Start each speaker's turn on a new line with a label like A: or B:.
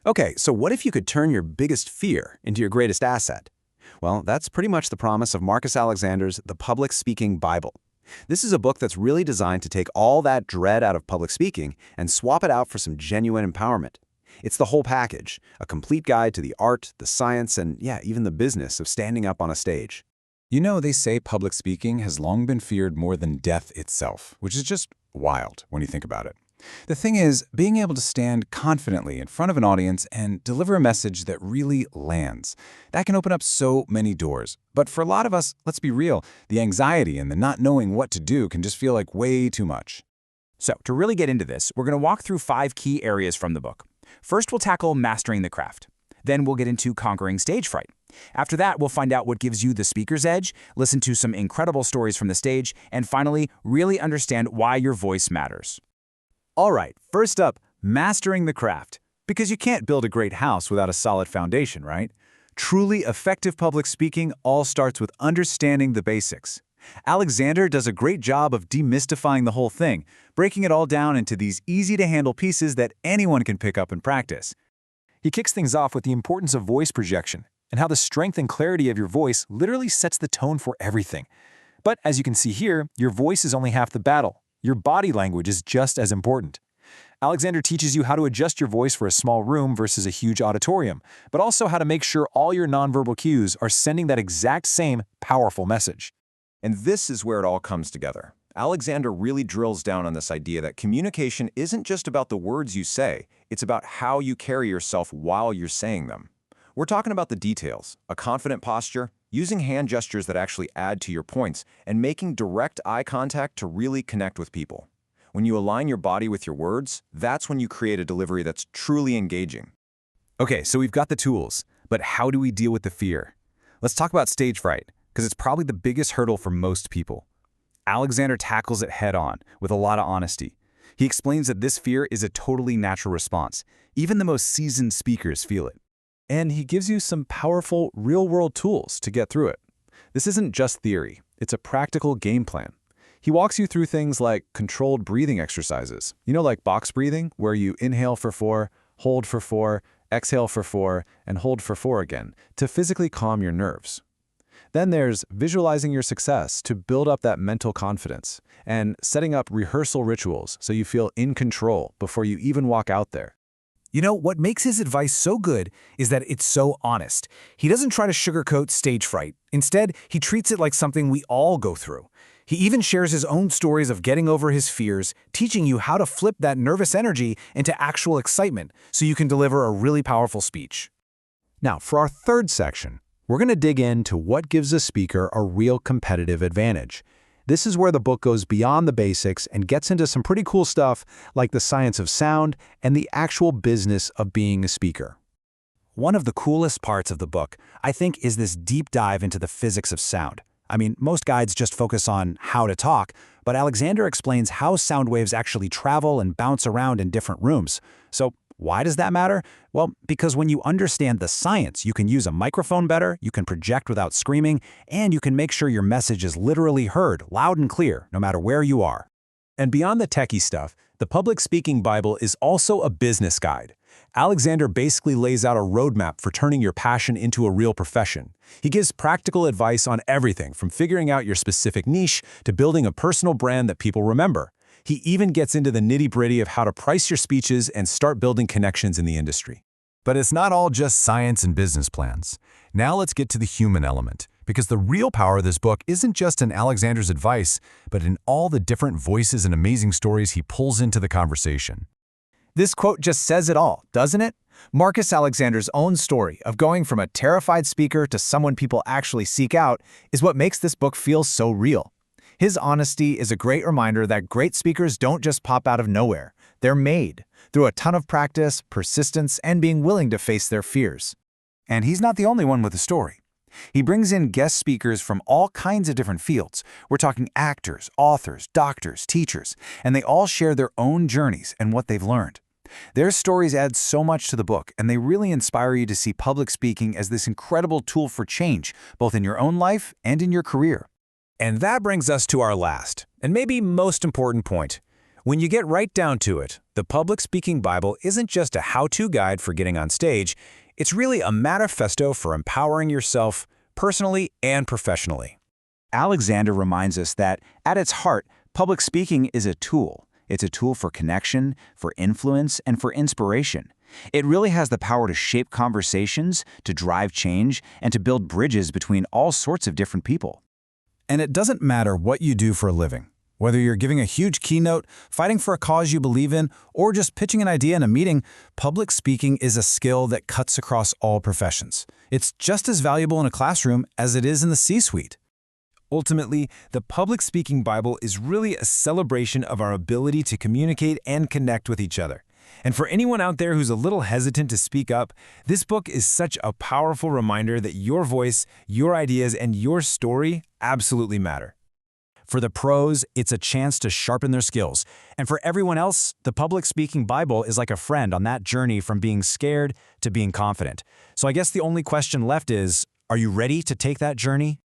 A: Okay, so what if you could turn your biggest fear into your greatest asset? Well, that's pretty much the promise of Marcus Alexander's The Public Speaking Bible. This is a book that's really designed to take all that dread out of public speaking and swap it out for some genuine empowerment. It's the whole package, a complete guide to the art, the science, and yeah, even the business of standing up on a stage.
B: You know, they say public speaking has long been feared more than death itself, which is just wild when you think about it. The thing is, being able to stand confidently in front of an audience and deliver a message that really lands, that can open up so many doors. But for a lot of us, let's be real, the anxiety and the not knowing what to do can just feel like way too much.
C: So, to really get into this, we're going to walk through 5 key areas from the book. First, we'll tackle mastering the craft. Then we'll get into conquering stage fright. After that, we'll find out what gives you the speaker's edge, listen to some incredible stories from the stage, and finally, really understand why your voice matters.
D: All right, first up, mastering the craft. Because you can't build a great house without a solid foundation, right? Truly effective public speaking all starts with understanding the basics. Alexander does a great job of demystifying the whole thing, breaking it all down into these easy-to-handle pieces that anyone can pick up and practice. He kicks things off with the importance of voice projection and how the strength and clarity of your voice literally sets the tone for everything. But as you can see here, your voice is only half the battle. Your body language is just as important. Alexander teaches you how to adjust your voice for a small room versus a huge auditorium, but also how to make sure all your nonverbal cues are sending that exact same powerful message.
E: And this is where it all comes together. Alexander really drills down on this idea that communication isn't just about the words you say, it's about how you carry yourself while you're saying them. We're talking about the details, a confident posture, using hand gestures that actually add to your points, and making direct eye contact to really connect with people. When you align your body with your words, that's when you create a delivery that's truly engaging.
B: Okay, so we've got the tools, but how do we deal with the fear? Let's talk about stage fright, because it's probably the biggest hurdle for most people. Alexander tackles it head-on with a lot of honesty. He explains that this fear is a totally natural response. Even the most seasoned speakers feel it.
D: And he gives you some powerful, real-world tools to get through it. This isn't just theory, it's a practical game plan. He walks you through things like controlled breathing exercises. You know, like box breathing, where you inhale for 4, hold for 4, exhale for 4, and hold for 4 again, to physically calm your nerves. Then there's visualizing your success to build up that mental confidence, and setting up rehearsal rituals so you feel in control before you even walk out there.
F: You know, what makes his advice so good is that it's so honest. He doesn't try to sugarcoat stage fright. Instead, he treats it like something we all go through. He even shares his own stories of getting over his fears, teaching you how to flip that nervous energy into actual excitement so you can deliver a really powerful speech.
D: Now, for our third section, we're going to dig into what gives a speaker a real competitive advantage. This is where the book goes beyond the basics and gets into some pretty cool stuff like the science of sound and the actual business of being a speaker.
F: One of the coolest parts of the book, I think, is this deep dive into the physics of sound. I mean, most guides just focus on how to talk, but Alexander explains how sound waves actually travel and bounce around in different rooms. So why does that matter? Well, because when you understand the science, you can use a microphone better, you can project without screaming, and you can make sure your message is literally heard loud and clear, no matter where you are.
D: And beyond the techie stuff, the Public Speaking Bible is also a business guide. Alexander basically lays out a roadmap for turning your passion into a real profession. He gives practical advice on everything from figuring out your specific niche to building a personal brand that people remember. He even gets into the nitty-gritty of how to price your speeches and start building connections in the industry. But it's not all just science and business plans. Now let's get to the human element, because the real power of this book isn't just in Alexander's advice, but in all the different voices and amazing stories he pulls into the conversation.
F: This quote just says it all, doesn't it? Marcus Alexander's own story of going from a terrified speaker to someone people actually seek out is what makes this book feel so real. His honesty is a great reminder that great speakers don't just pop out of nowhere. They're made through a ton of practice, persistence, and being willing to face their fears. And he's not the only one with a story. He brings in guest speakers from all kinds of different fields. We're talking actors, authors, doctors, teachers, and they all share their own journeys and what they've learned. Their stories add so much to the book, and they really inspire you to see public speaking as this incredible tool for change, both in your own life and in your career.
D: And that brings us to our last, and maybe most important point. When you get right down to it, the Public Speaking Bible isn't just a how-to guide for getting on stage, it's really a manifesto for empowering yourself personally and professionally.
C: Alexander reminds us that, at its heart, public speaking is a tool. It's a tool for connection, for influence, and for inspiration. It really has the power to shape conversations, to drive change, and to build bridges between all sorts of different people.
D: And it doesn't matter what you do for a living. Whether you're giving a huge keynote, fighting for a cause you believe in, or just pitching an idea in a meeting, public speaking is a skill that cuts across all professions. It's just as valuable in a classroom as it is in the C-suite. Ultimately, the Public Speaking Bible is really a celebration of our ability to communicate and connect with each other. And for anyone out there who's a little hesitant to speak up, this book is such a powerful reminder that your voice, your ideas, and your story absolutely matter. For the pros, it's a chance to sharpen their skills. And for everyone else, the Public Speaking Bible is like a friend on that journey from being scared to being confident. So I guess the only question left is, are you ready to take that journey?